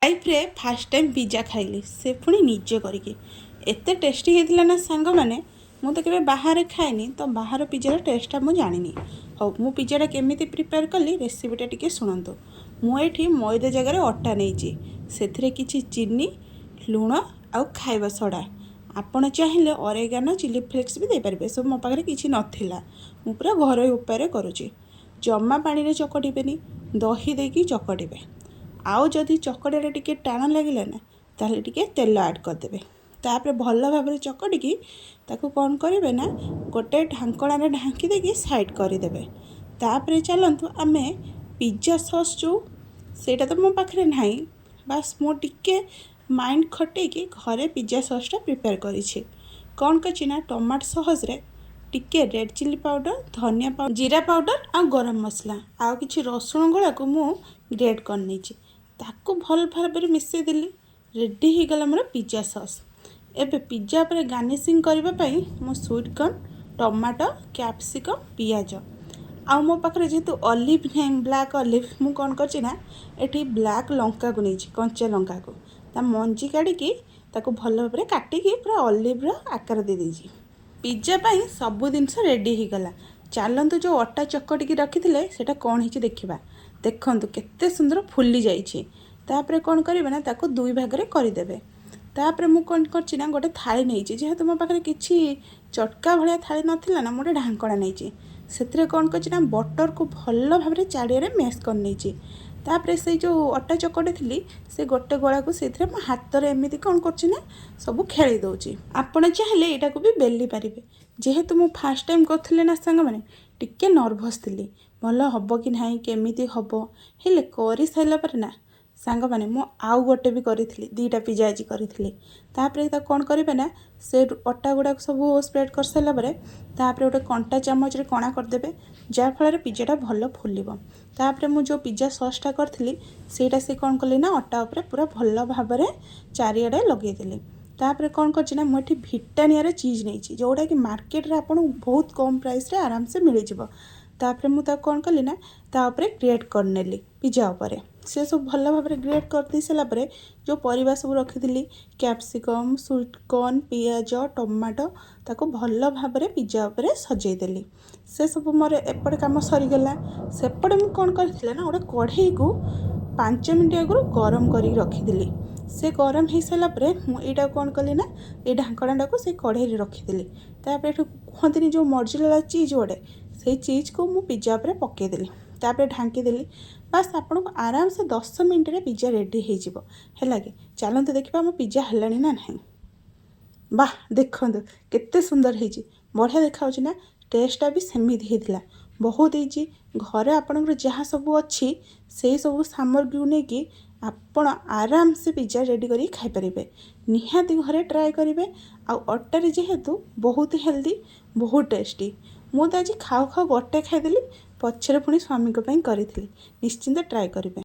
लाइफ्रे fast time pizza खाइली से पुणी निजे करके एते टेस्टी होता ना सांग मैंने मु तो केवे बाहर खाएनी तो बाहर पिज्जार टेस्टा मुझे जानी। हाँ मु पिज्जाटा केमी प्रिपेयर कली रेसिपीटा टिके शुणु। मुझे मैदा जगह अटा नहीं से किसी चीनी लुण आउ खाइबा सोडा आपण चाहिए ऑरेगानो चिली फ्लेक्स भी देपारे सब मो पाखे किसी नाला मु पूरा घर उपाय करुँची। जमा पानी चकटिबेनी दही देकी चकटिबे आउ जदि चकड़े टिके टाण लगे ना ताले टिके तेल ऐड करदे तापर भल भाव चकटिकी ताकू कौन करेंगे ना गोटे ढांकण ढांकी देकी साइड करदे। तापर चलतु आमे पिज्जा सॉस जो सेटा तो मो पाखे ना बास मु टिके माइंड खटेकी घरे पिज्जा सॉसटा प्रिपेयर करी कौन कर टमाटो सॉस रे टिके रेड चिली पाउडर धनिया पाउडर जीरा पाउडर आ गरम मसला आउ किछि रसुण गोला को मु ग्रेट करनी ताकू भल भाव मिसई देली रेडी हो गला मोर पिज्जा सॉस। एबे पिज्जा पर गार्निशिंग करने मो स्वीट कॉर्न टमाटो कैप्सिकम पियाज आउ मो पाखे जेहेतु ऑलिव नहीं ब्लैक ऑलिव मु कौन करना एटी ब्लैक लंका को नहीं कंचा लंका को ता मंजी काढ़ी ताकू भल भाव काटिकी पूरा ऑलिव आकार दे देजी। पिज्जा पाई सब जिनस रेडी हो गला। चलतु जो अटा चकटिकी रखी सेटा कौन हो देखा देखु केते सुंदर फुली जाइए। तापर कौन करेंगे ना ताको दुई भाग में करदे। तापर मु कौन करना गोटे थाली नहीं जेहेतु मो पाखे किसी चटका भाया थाली नाला ना मोटे ढांकणा नहीं से कौन कर बटर को भल भाव चारिया मेस कर नहीं। तापर से जो अटा चकटी थी से गोटे गोला को से हाथ में एमती कौन करना सब खेली दौची। आपण चाहिए यहाँ को भी बेली पारे जेहेतु मु फास्ट टाइम करी ना सांग मैंने टिके नर्भस थी भल हम कि ना केमी हम हेले कर सारापर ना सांग मैंने मु आउ गोटे भी करी दीटा पिज्जा आज करी तापर कौन करेंगे ना से अटा गुड़ाक सब स्प्रेड कर सारापर तापर गोटे कंटा चामच कणा करदे जहाँफल पिज्जाटा भल फुल। तापर मु जो पिज्जा सॉसटा करी सेटा से कौन कली ना अटा उपर पूरा भल भाव चारिआडे लगेदेली। तापर कौन कर मुझे भिटानिया चीज नहीं जोटा कि मार्केट रे आपन बहुत कम प्राइस रे आराम से मिल जाव। तापर मुझे कौन कली ना तापर ग्रेट करनेली पिज्जा उपर से सब भल भाव ग्रेट कर दे सारापर जो परिबा सब रखी कैप्सिकम स्वीट कॉर्न पियाज टमाटो ताको भल भाव पिज्जा उपर सजेदेली। से सब मोर एपटे काम सरीगला सेपटे मुझे कौन कर ना गोटे कढ़ई को 5 मिनट आगु गरम कर रखीदी से गरम हो सारापर मुझा कौन कली ना ये ढांकणा को से कढ़ई रखीदी। तापर कहते जो मर्जिला चीज गोटे से चीज को मु पिज्जा उपर पकईदेली तापर ढांकीदेली बास आपन को आराम से 10 मिनट रे पिज्जा रेडी हो कि चलते देखा मो पिज्जा है ना नहीं। वाह देखो केते सुंदर है बढ़िया देखा ना टेस्टा भी सेमती होता बहुत ही घरे आपन जहाँ सब अच्छी से सब सामग्री नहीं आपण आराम से पिज्जा रेडी करी खाई पारे निहाती घरे ट्राए करेंगे। आउ अटारे जेहेतु बहुत हेल्दी बहुत टेस्टी मु तो आज खाऊ खाऊ गोटे खाईदेली पछरे पुणी स्वामी करी निश्चिंत ट्राए करेंगे।